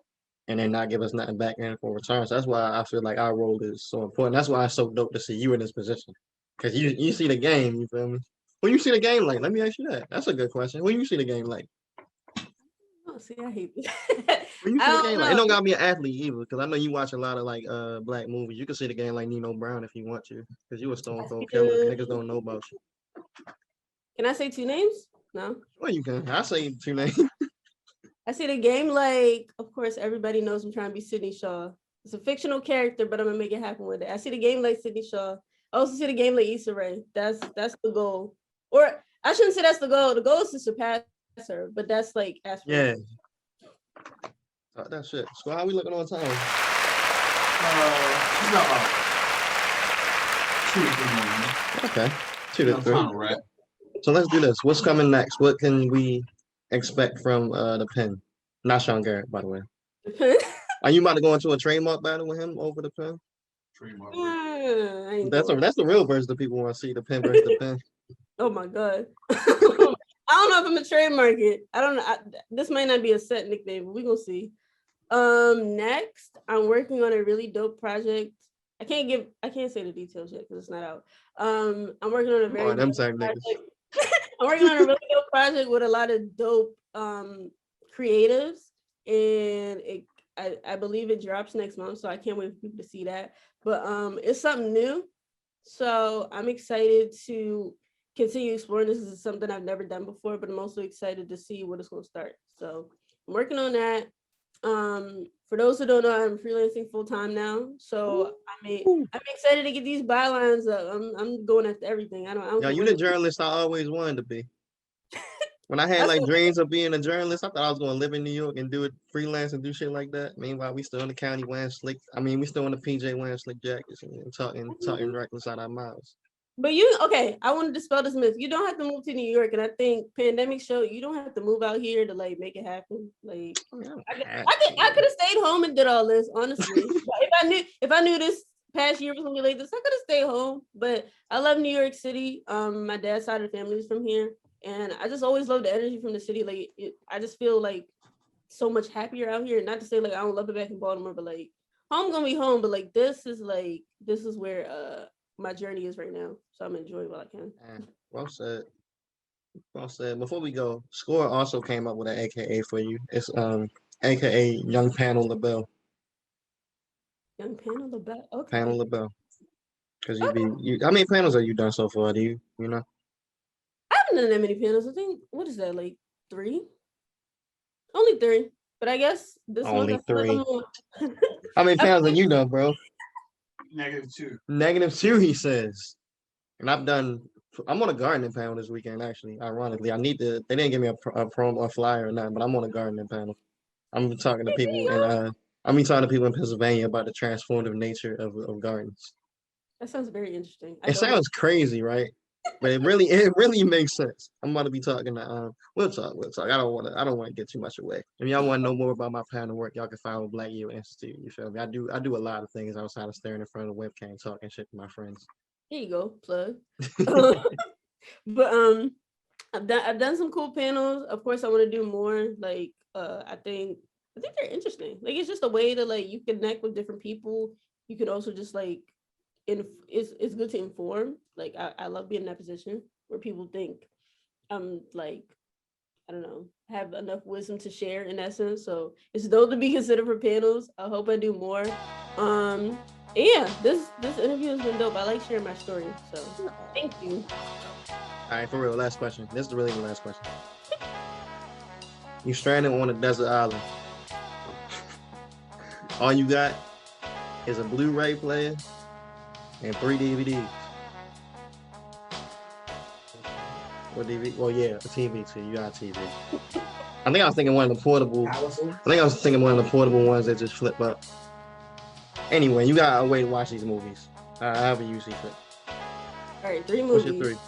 and then not give us nothing back in for return. So that's why I feel like our role is so important. That's why it's so dope to see you in this position. Because you see the game, you feel me? When you see the game like, let me ask you that. That's a good question. When you see the game like? Oh, see, I hate it. When you see the game like, it don't gotta be an athlete either, because I know you watch a lot of like black movies. You can see the game like Nino Brown if you want to, because you a stone cold killer. Niggas don't know about you. Can I say two names? No. Well, you can. I say two names. I see the game like, of course, everybody knows I'm trying to be Sydney Shaw. It's a fictional character, but I'm gonna make it happen with it. I see the game like Sydney Shaw. I also see the game like Issa Rae. That's the goal. Or I shouldn't say that's the goal. The goal is to surpass her, but that's like yeah. Talk that shit. So how we looking on time? She's got about 2 to 3 more minutes. Okay, 2 to 3. Right. So let's do this. What's coming next? What can we expect from the pen? Not Sean Garrett, by the way. Are you about to go into a trademark battle with him over the pen? Trademark. That's the real version that people want to see. The pen versus the pen. Oh my god. I don't know if I'm gonna trademark it. I don't know. This might not be a set nickname, but we're gonna see. Next, I'm working on a really dope project. I can't say the details yet because it's not out. I'm working on a very dope project I'm working on a really dope project with a lot of dope creatives, and I believe it drops next month, so I can't wait for people to see that. But it's something new, so I'm excited to continue exploring. This is something I've never done before, but I'm also excited to see what it's going to start. So I'm working on that. For those who don't know, I'm freelancing full time now, so I'm excited to get these bylines up. I'm going after everything. I don't. Yo, you the journalist I always wanted to be. When I had like dreams of being a journalist, I thought I was gonna live in New York and do it freelance and do shit like that. Meanwhile, we still in the county wearing slick. I mean, we still in the PJ wearing slick jackets and talking reckless out our mouths. But okay, I want to dispel this myth. You don't have to move to New York, and I think pandemic showed you don't have to move out here to like make it happen. Like I could have stayed home and did all this, honestly. if I knew this past year was gonna be like this, I could have stayed home. But I love New York City. My dad's side of the family is from here, and I just always love the energy from the city. Like I just feel like so much happier out here. Not to say like I don't love it back in Baltimore, but like home gonna be home. But like this is where my journey is right now, so I'm enjoying what I can. Well said. Well said. Before we go, Score also came up with an AKA for you. It's AKA Young Panel LaBelle. Young Panel LaBelle. Okay. Panel LaBelle. Because how many panels have you done so far? Do you know? I haven't done that many panels. I think what is that, like 3? Only 3. But I guess this only month 3. How many panels have you done, bro? -2. -2, he says. And I'm on a gardening panel this weekend, actually. Ironically, they didn't give me a promo or flyer or nothing, but I'm on a gardening panel. I'm talking to people in Pennsylvania about the transformative nature of gardens. That sounds very interesting. It sounds crazy, right? But it really makes sense. I'm about to be talking to we'll talk. I don't want to get too much away. If y'all want to know more about my panel work, y'all can follow Black Yale Institute. You feel me? I do a lot of things outside of staring in front of the webcam talking shit to my friends. Here you go, plug. But I've done some cool panels. Of course, I want to do more. Like I think they're interesting. Like it's just a way to like you connect with different people. You can also just like it's good to inform. Like I love being in that position where people think I'm like, I don't know, have enough wisdom to share in essence. So it's dope to be considered for panels. I hope I do more. Yeah, this interview has been dope. I like sharing my story. So thank you. All right, for real, last question. This is really the last question. You stranded on a desert island. All you got is a Blu-ray player and 3 DVDs. What DVD? Well, yeah, a TV too. You got a TV. I think I was thinking one of the portable. One of the portable ones that just flip up. Anyway, you got a way to watch these movies. However you see fit. All right, 3 movies. What's your 3?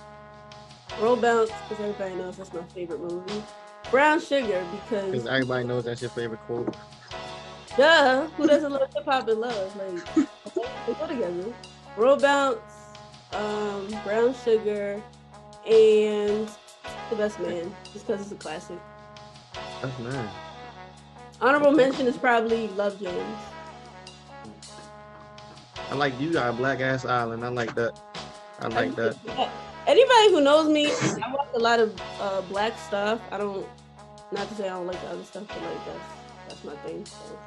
Roll Bounce, because everybody knows that's my favorite movie. Brown Sugar, because everybody knows that's your favorite quote. Duh, who doesn't love hip hop and love? Like they go together. Roll Bounce, Brown Sugar, and The Best Man, just because it's a classic. Best Man. Honorable mention is probably Love Jones. I like you got a black ass island. I like that. Anybody who knows me, I watch a lot of black stuff. Not to say I don't like the other stuff, but like that's my thing. So.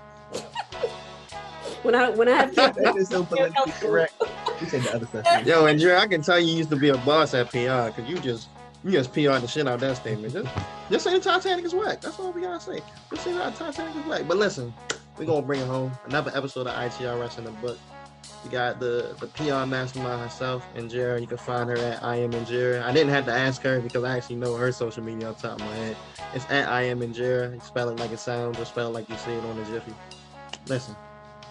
when I have kids, that is so politically correct. You said the other stuff. Yo, and Njera, I can tell you used to be a boss at PR because you just PR the shit out of that statement. Just say the Titanic is whack. That's all we gotta say. Just say the Titanic is whack. But listen, we're gonna bring it home. Another episode of ITRS in the book. You got the PR mastermind herself, Njera. You can find her at I am Njera. I didn't have to ask her because I actually know her social media off the top of my head. It's at I am Njera. You spell it like it sounds or spell it like you see it on the Jiffy. Listen,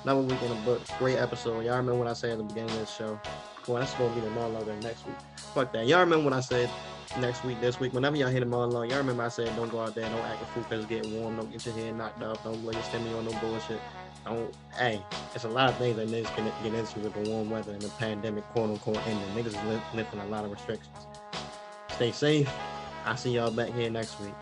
another week in the book. Great episode. Y'all remember what I said at the beginning of this show? Well, that's going to be the monologue next week. Fuck that. Y'all remember what I said next week, this week? Whenever y'all hit a monologue, y'all remember I said don't go out there, don't act a fool because it's getting warm, don't get your head knocked off, don't blow your stimmy on no bullshit. Hey, it's a lot of things that niggas can get into with the warm weather and the pandemic, quote unquote, ending. Niggas is lifting a lot of restrictions. Stay safe. I'll see y'all back here next week.